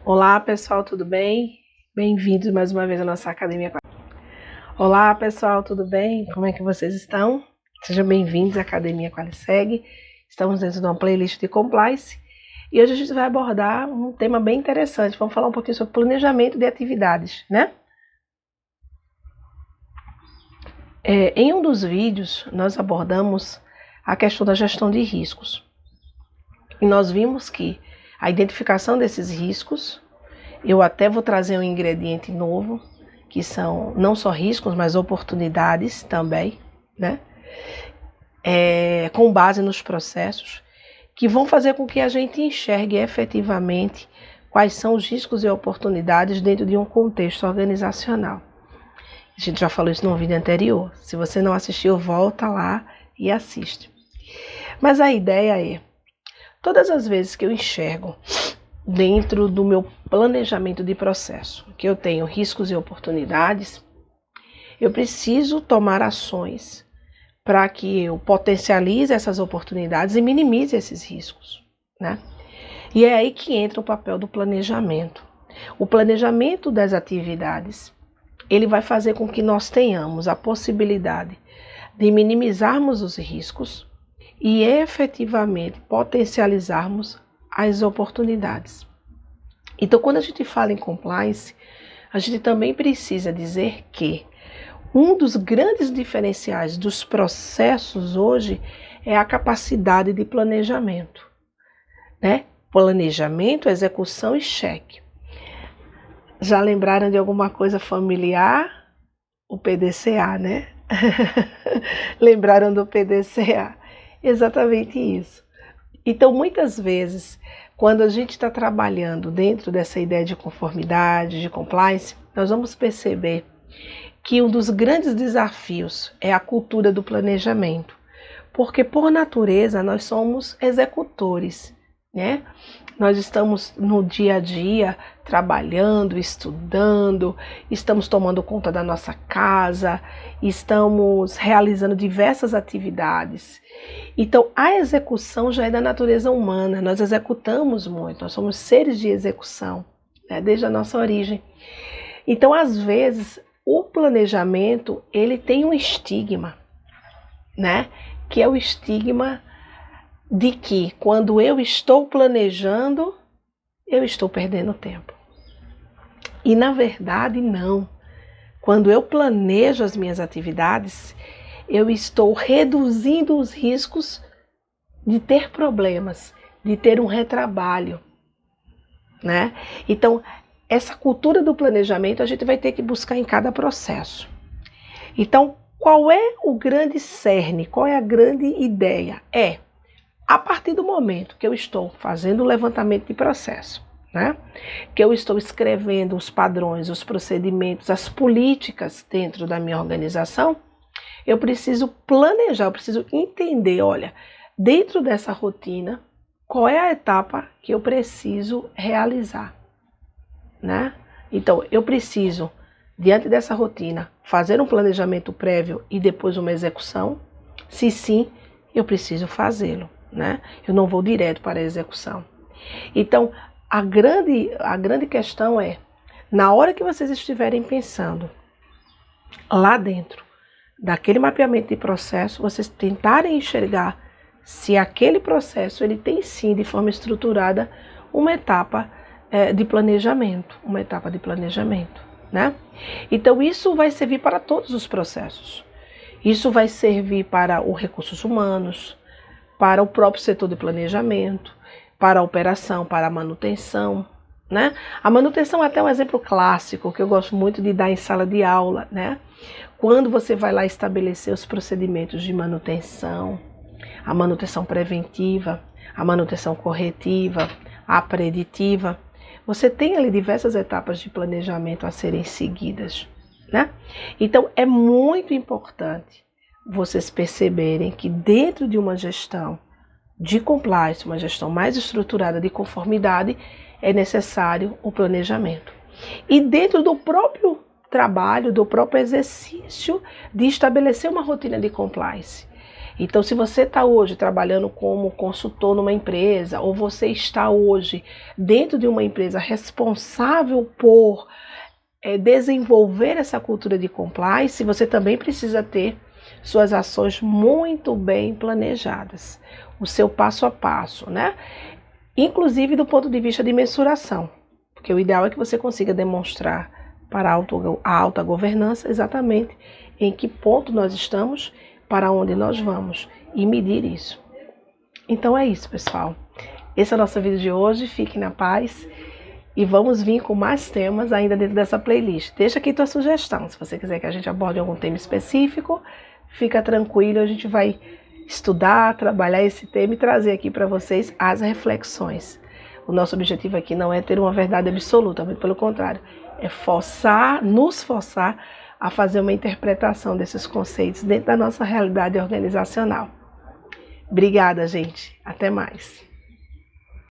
Olá pessoal, tudo bem? Bem-vindos mais uma vez à nossa Academia. Olá pessoal, tudo bem? Como é que vocês estão? Sejam bem-vindos à Academia Qualiseg. Estamos dentro de uma playlist de compliance e hoje a gente vai abordar um tema bem interessante. Vamos falar um pouquinho sobre planejamento de atividades, né? Em um dos vídeos nós abordamos a questão da gestão de riscos e nós vimos que a identificação desses riscos, eu até vou trazer um ingrediente novo, que são não só riscos, mas oportunidades também, né? Com base nos processos, que vão fazer com que a gente enxergue efetivamente quais são os riscos e oportunidades dentro de um contexto organizacional. A gente já falou isso no vídeo anterior. Se você não assistiu, volta lá e assiste. Mas a ideia é, todas as vezes que eu enxergo dentro do meu planejamento de processo, que eu tenho riscos e oportunidades, eu preciso tomar ações para que eu potencialize essas oportunidades e minimize esses riscos, né? E é aí que entra o papel do planejamento. O planejamento das atividades, ele vai fazer com que nós tenhamos a possibilidade de minimizarmos os riscos e efetivamente potencializarmos as oportunidades. Então, quando a gente fala em compliance, a gente também precisa dizer que um dos grandes diferenciais dos processos hoje é a capacidade de planejamento, né? Planejamento, execução e cheque. Já lembraram de alguma coisa familiar? O PDCA, né? Lembraram do PDCA? Exatamente isso. Então, muitas vezes, quando a gente está trabalhando dentro dessa ideia de conformidade, de compliance, nós vamos perceber que um dos grandes desafios é a cultura do planejamento, porque por natureza nós somos executores, né? Nós estamos no dia a dia trabalhando, estudando, estamos tomando conta da nossa casa, estamos realizando diversas atividades. Então, a execução já é da natureza humana, nós executamos muito, nós somos seres de execução, né, desde a nossa origem. Então, às vezes, o planejamento, ele tem um estigma, né, que é o estigma de que quando eu estou planejando, eu estou perdendo tempo. E na verdade não. Quando eu planejo as minhas atividades, eu estou reduzindo os riscos de ter problemas, de ter um retrabalho, né? Então, essa cultura do planejamento a gente vai ter que buscar em cada processo. Então, qual é o grande cerne, qual é a grande ideia? A partir do momento que eu estou fazendo o levantamento de processo, né? Que eu estou escrevendo os padrões, os procedimentos, as políticas dentro da minha organização, eu preciso planejar, eu preciso entender, olha, dentro dessa rotina, qual é a etapa que eu preciso realizar, né? Então, eu preciso, diante dessa rotina, fazer um planejamento prévio e depois uma execução. Se sim, eu preciso fazê-lo, né? Eu não vou direto para a execução. Então, a grande questão é, na hora que vocês estiverem pensando lá dentro daquele mapeamento de processo, vocês tentarem enxergar se aquele processo ele tem sim, de forma estruturada, uma etapa de planejamento, né? Então, isso vai servir para todos os processos. Isso vai servir para os recursos humanos, para o próprio setor de planejamento, para a operação, para a manutenção, né? A manutenção é até um exemplo clássico que eu gosto muito de dar em sala de aula, né? Quando você vai lá estabelecer os procedimentos de manutenção, a manutenção preventiva, a manutenção corretiva, a preditiva, você tem ali diversas etapas de planejamento a serem seguidas, né? Então, é muito importante vocês perceberem que dentro de uma gestão de compliance, uma gestão mais estruturada de conformidade, é necessário o planejamento. E dentro do próprio trabalho, do próprio exercício de estabelecer uma rotina de compliance. Então, se você está hoje trabalhando como consultor numa empresa, ou você está hoje dentro de uma empresa responsável por desenvolver essa cultura de compliance, você também precisa ter suas ações muito bem planejadas, o seu passo a passo, né? Inclusive do ponto de vista de mensuração, porque o ideal é que você consiga demonstrar para a alta governança exatamente em que ponto nós estamos, para onde nós vamos e medir isso. Então é isso, pessoal. Esse é o nosso vídeo de hoje. Fique na paz e vamos vir com mais temas ainda dentro dessa playlist. Deixa aqui tua sugestão. Se você quiser que a gente aborde algum tema específico, fica tranquilo, a gente vai estudar, trabalhar esse tema e trazer aqui para vocês as reflexões. O nosso objetivo aqui não é ter uma verdade absoluta, muito pelo contrário, é nos forçar a fazer uma interpretação desses conceitos dentro da nossa realidade organizacional. Obrigada, gente. Até mais.